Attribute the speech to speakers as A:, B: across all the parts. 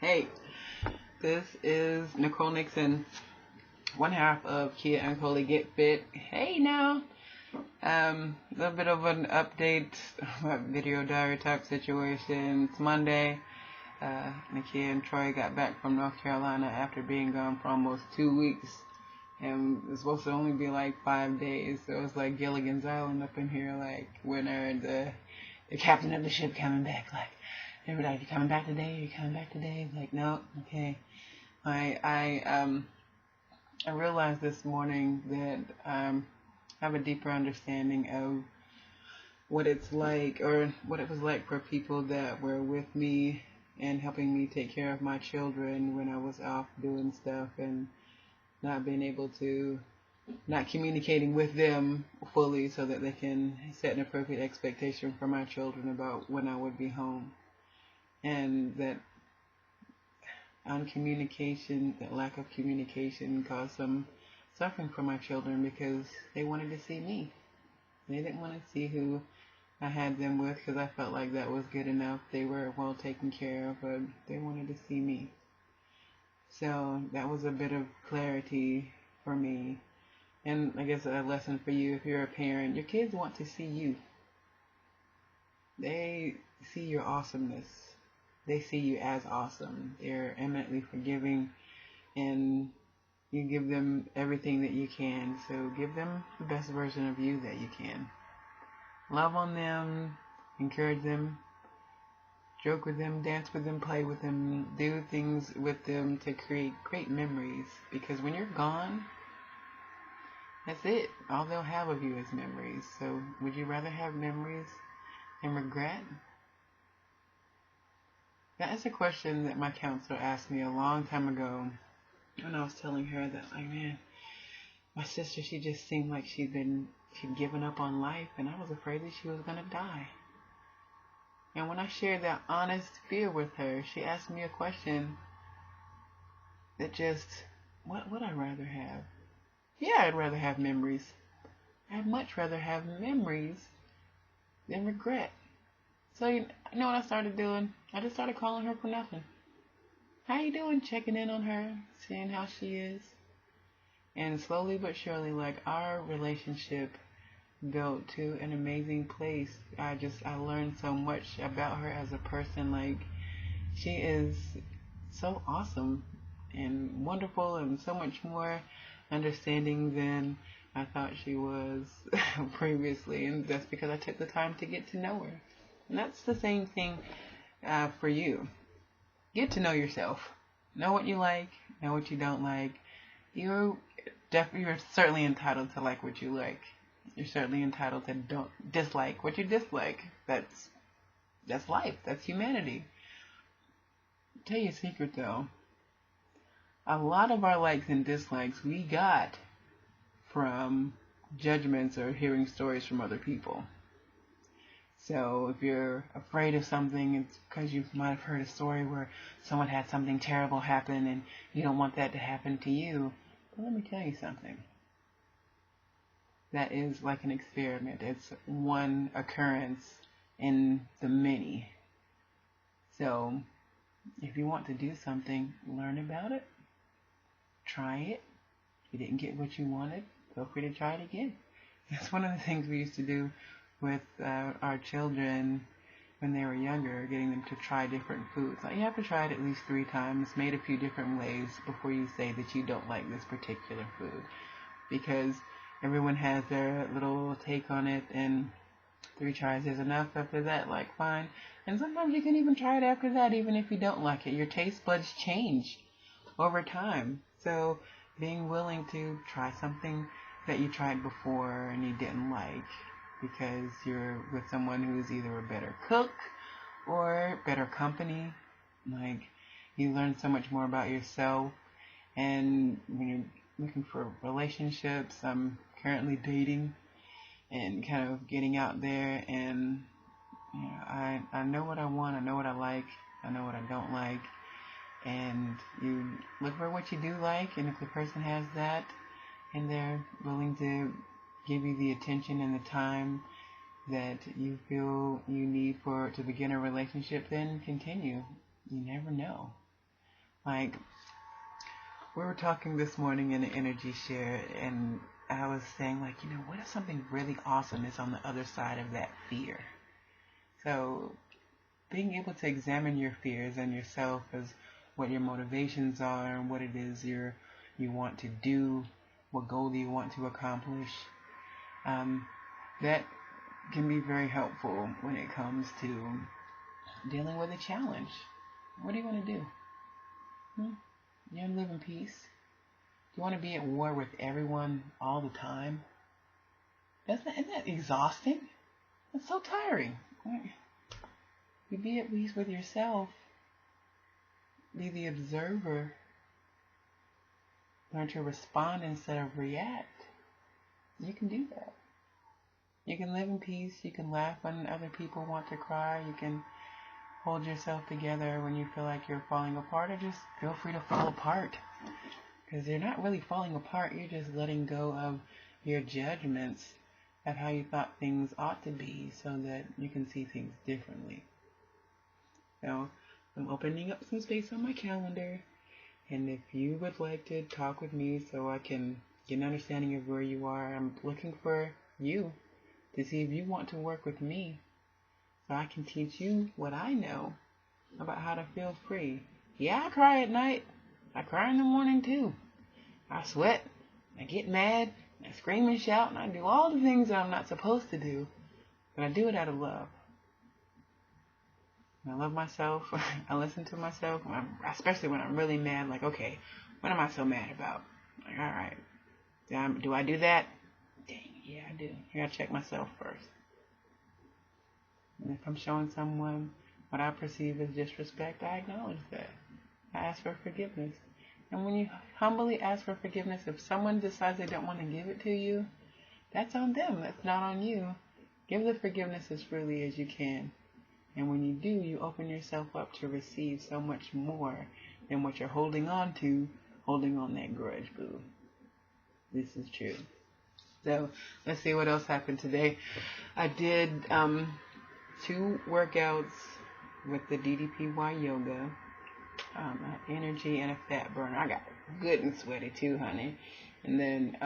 A: Hey, this is Nicole Nixon, one half of Kia and Coley Get Fit. Hey now, a little bit of an update about video diary type situation. It's Monday. Nakia and Troy got back from North Carolina after being gone for almost 2 weeks. And it's supposed to only be like 5 days. So it's like Gilligan's Island up in here, like when the captain of the ship coming back, like, everybody, you coming back today? You coming back today? Like, no, okay. I realized this morning that I have a deeper understanding of what it's like, or what it was like for people that were with me and helping me take care of my children when I was off doing stuff and not being able to, not communicating with them fully so that they can set an appropriate expectation for my children about when I would be home. And that that lack of communication caused some suffering for my children because they wanted to see me. They didn't want to see who I had them with because I felt like that was good enough. They were well taken care of, but they wanted to see me. So that was a bit of clarity for me. And I guess a lesson for you, if you're a parent, your kids want to see you. They see your awesomeness. They see you as awesome. They're eminently forgiving, and you give them everything that you can. So give them the best version of you that you can. Love on them, encourage them, joke with them, dance with them, play with them, do things with them to create great memories. Because when you're gone, that's it. All they'll have of you is memories. So would you rather have memories than regret? That is a question that my counselor asked me a long time ago when I was telling her that, like, man, my sister, she just seemed like she'd given up on life, and I was afraid that she was going to die. And when I shared that honest fear with her, she asked me a question that just, what would I rather have? Yeah, I'd rather have memories. I'd much rather have memories than regret. So you know what I started doing? I just started calling her for nothing. How you doing? Checking in on her, seeing how she is. And slowly but surely, like, our relationship built to an amazing place. I learned so much about her as a person. Like, she is so awesome and wonderful and so much more understanding than I thought she was previously. And that's because I took the time to get to know her. And that's the same thing for you. Get to know yourself. Know what you like, know what you don't like. You're certainly entitled to like what you like. You're certainly entitled to don't dislike what you dislike. That's life. That's humanity. I'll tell you a secret though. A lot of our likes and dislikes we got from judgments or hearing stories from other people. So if you're afraid of something, it's because you might have heard a story where someone had something terrible happen and you don't want that to happen to you. But let me tell you something. That is like an experiment. It's one occurrence in the many. So if you want to do something, learn about it. Try it. If you didn't get what you wanted, feel free to try it again. That's one of the things we used to do with our children when they were younger, getting them to try different foods. Like, you have to try it at least 3 times, made a few different ways before you say that you don't like this particular food. Because everyone has their little take on it, and 3 tries is enough. After that, like, fine. And sometimes you can even try it after that, even if you don't like it. Your taste buds change over time. So being willing to try something that you tried before and you didn't like, because you're with someone who's either a better cook or better company. Like, you learn so much more about yourself. And when you're looking for relationships, I'm currently dating and kind of getting out there, and you know, I know what I want, I know what I like, I know what I don't like, and you look for what you do like, and if the person has that and they're willing to give you the attention and the time that you feel you need to begin a relationship, then continue. You never know. Like, we were talking this morning in the energy share, and I was saying, like, what if something really awesome is on the other side of that fear? So being able to examine your fears and yourself as what your motivations are and what it is you want to do, what goal do you want to accomplish, that can be very helpful when it comes to dealing with a challenge. What do you want to do? You want to live in peace? Do you want to be at war with everyone all the time? Isn't that exhausting? That's so tiring. You be at peace with yourself. Be the observer. Learn to respond instead of react. You can do that. You can live in peace. You can laugh when other people want to cry. You can hold yourself together when you feel like you're falling apart, or just feel free to fall apart. Because you're not really falling apart. You're just letting go of your judgments of how you thought things ought to be so that you can see things differently. So I'm opening up some space on my calendar, and if you would like to talk with me so I can get an understanding of where you are, I'm looking for you to see if you want to work with me so I can teach you what I know about how to feel free. Yeah, I cry at night. I cry in the morning too. I sweat. I get mad. I scream and shout, and I do all the things that I'm not supposed to do, but I do it out of love. I love myself. I listen to myself, especially when I'm really mad. Like, okay, what am I so mad about? Like, all right, do I do that? Dang, yeah, I do. I gotta check myself first. And if I'm showing someone what I perceive as disrespect, I acknowledge that. I ask for forgiveness. And when you humbly ask for forgiveness, if someone decides they don't want to give it to you, that's on them. That's not on you. Give the forgiveness as freely as you can. And when you do, you open yourself up to receive so much more than what you're holding on that grudge, boo. This is true. So let's see what else happened today. I did 2 workouts with the DDPY yoga, energy and a fat burner. I got good and sweaty too, honey. And then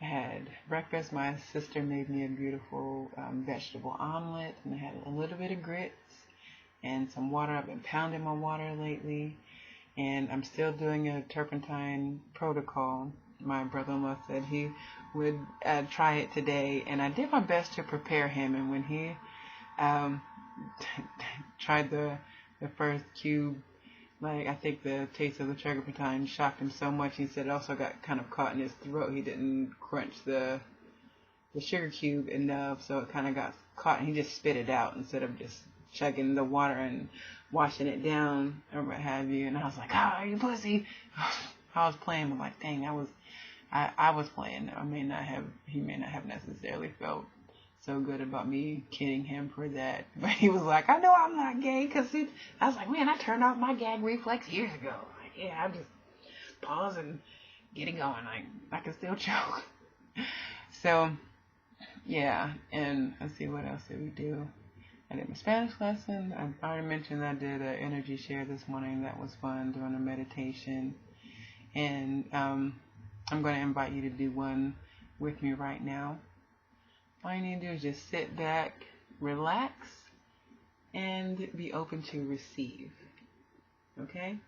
A: I had breakfast. My sister made me a beautiful vegetable omelet, and I had a little bit of grits and some water. I've been pounding my water lately, and I'm still doing a turpentine protocol. My brother-in-law said he would try it today, and I did my best to prepare him. And when he tried the first cube, like, I think the taste of the turpentine shocked him so much. He said it also got kind of caught in his throat. He didn't crunch the sugar cube enough, so it kind of got caught, and he just spit it out instead of just chugging the water and washing it down or what have you. And I was like, "Oh, you pussy!" I was playing, but like, dang, I was playing. He may not have necessarily felt so good about me kidding him for that. But he was like, "I know I'm not gay," because I was like, man, I turned off my gag reflex years ago. Like, yeah, I just pause and get it going. Like, I can still choke. So, yeah, and let's see, what else did we do? I did my Spanish lesson. I already mentioned I did an energy share this morning. That was fun, doing a meditation. And I'm going to invite you to do one with me right now. All you need to do is just sit back, relax, and be open to receive. Okay?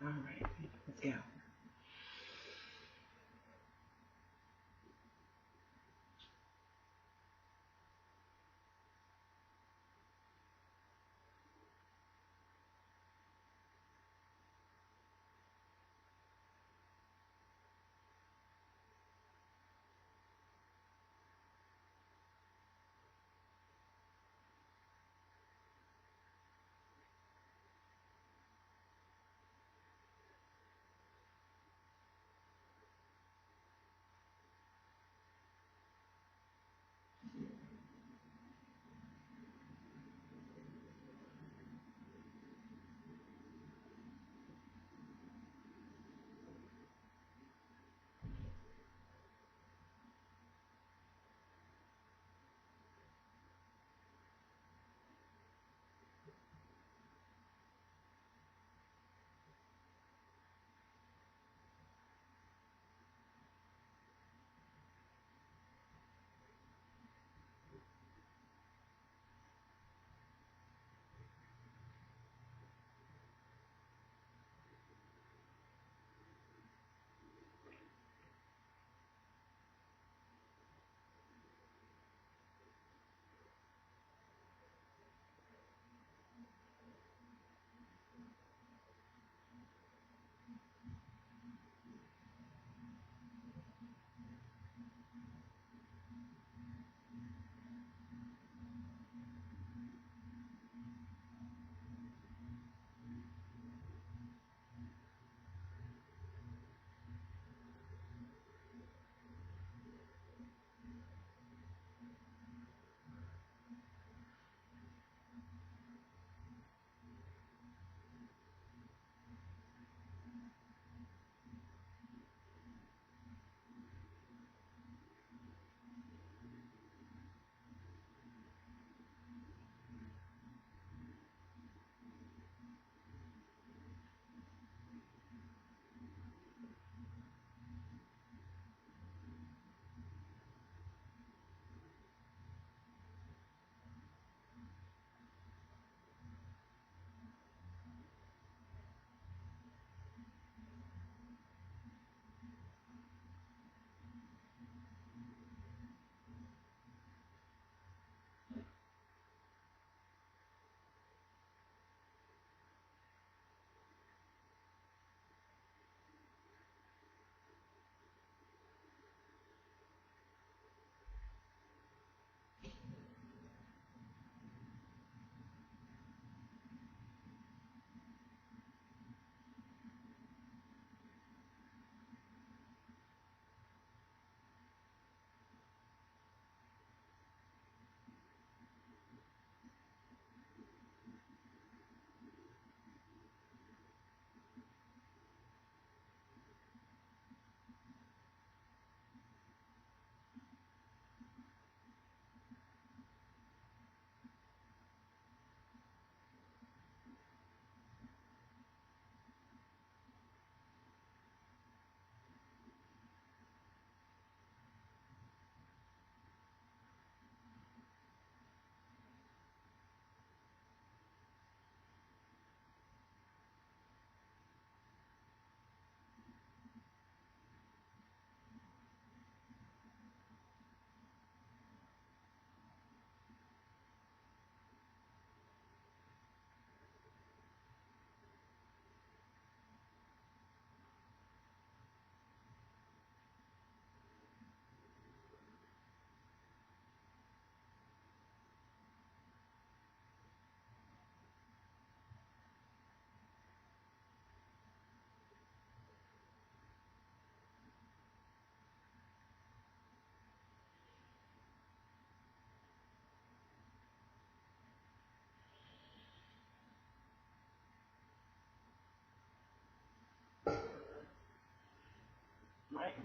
A: All right. Let's go.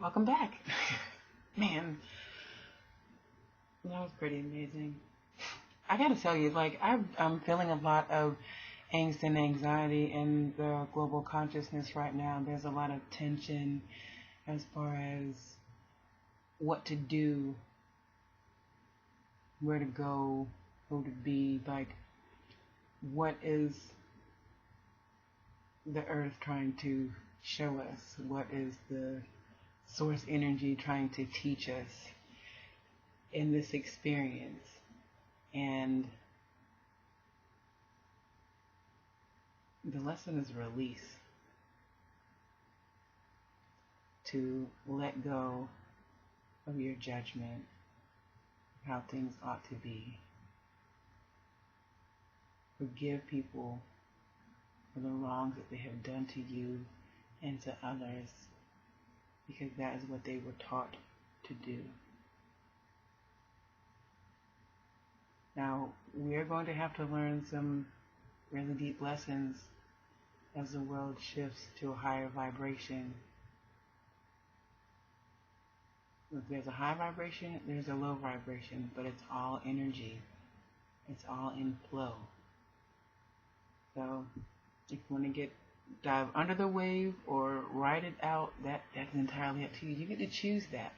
A: welcome back. Man, that was pretty amazing. I gotta tell you, like, I'm feeling a lot of angst and anxiety in the global consciousness right now. There's a lot of tension as far as what to do, where to go, who to be. Like, what is the earth trying to show us? What is the source energy trying to teach us in this experience? And the lesson is release. To let go of your judgment of how things ought to be. Forgive people for the wrongs that they have done to you and to others, because that is what they were taught to do. Now, we are going to have to learn some really deep lessons as the world shifts to a higher vibration. If there's a high vibration, there's a low vibration, but it's all energy. It's all in flow. So, if you want to dive under the wave or ride it out, that's entirely up to you. You get to choose that.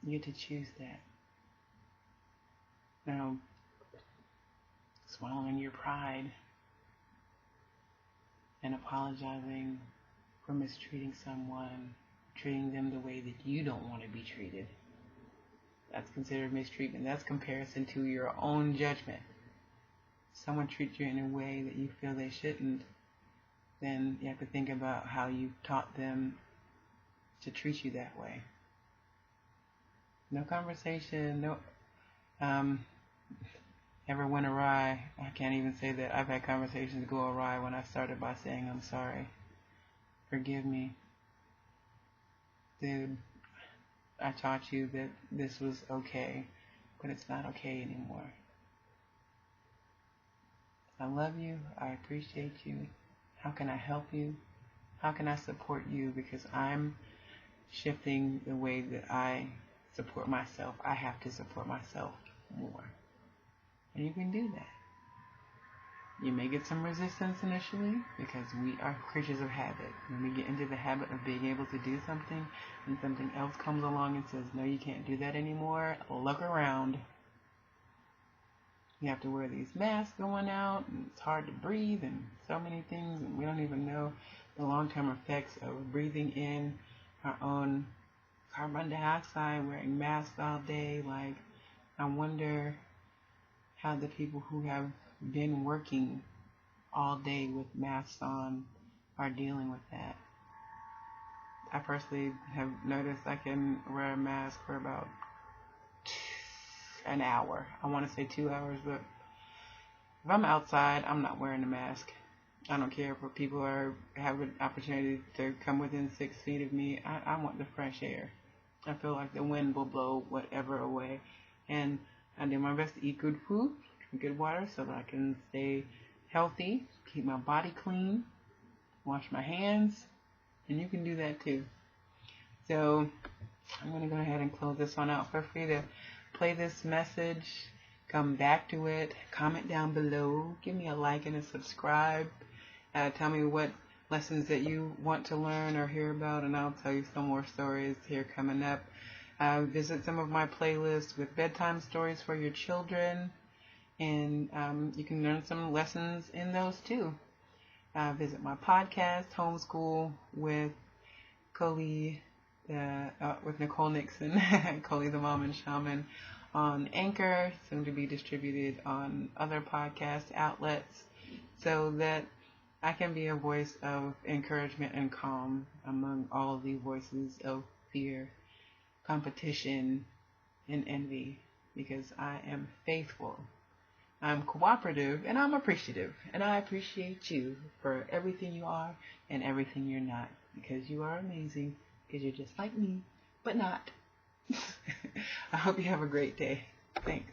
A: You get to choose that. Now, swallowing your pride and apologizing for mistreating someone, treating them the way that you don't want to be treated. That's considered mistreatment. That's comparison to your own judgment. If someone treats you in a way that you feel they shouldn't, then you have to think about how you taught them to treat you that way. No conversation, ever went awry. I can't even say that I've had conversations go awry when I started by saying, I'm sorry. Forgive me. Dude, I taught you that this was okay, but it's not okay anymore. I love you. I appreciate you. How can I help you? How can I support you? Because I'm shifting the way that I support myself. I have to support myself more. And you can do that. You may get some resistance initially because we are creatures of habit. When we get into the habit of being able to do something and something else comes along and says, no, you can't do that anymore, look around. You have to wear these masks going out, and it's hard to breathe, and so many things, and we don't even know the long-term effects of breathing in our own carbon dioxide, wearing masks all day. Like, I wonder how the people who have been working all day with masks on are dealing with that. I personally have noticed I can wear a mask for about an hour. I want to say 2 hours, but if I'm outside, I'm not wearing a mask. I don't care if people have an opportunity to come within 6 feet of me. I want the fresh air. I feel like the wind will blow whatever away. And I do my best to eat good food, drink good water so that I can stay healthy, keep my body clean, wash my hands, and you can do that too. So I'm going to go ahead and close this one out. Feel free to play this message, come back to it, comment down below, give me a like and a subscribe. Tell me what lessons that you want to learn or hear about, and I'll tell you some more stories here coming up. Visit some of my playlists with bedtime stories for your children, and you can learn some lessons in those too. Visit my podcast, Homeschool with Coley, with Nicole Nixon, Coley the Mom and Shaman, on Anchor, soon to be distributed on other podcast outlets, so that I can be a voice of encouragement and calm among all of the voices of fear, competition, and envy, because I am faithful, I'm cooperative, and I'm appreciative, and I appreciate you for everything you are and everything you're not, because you are amazing, because you're just like me, but not. I hope you have a great day. Thanks.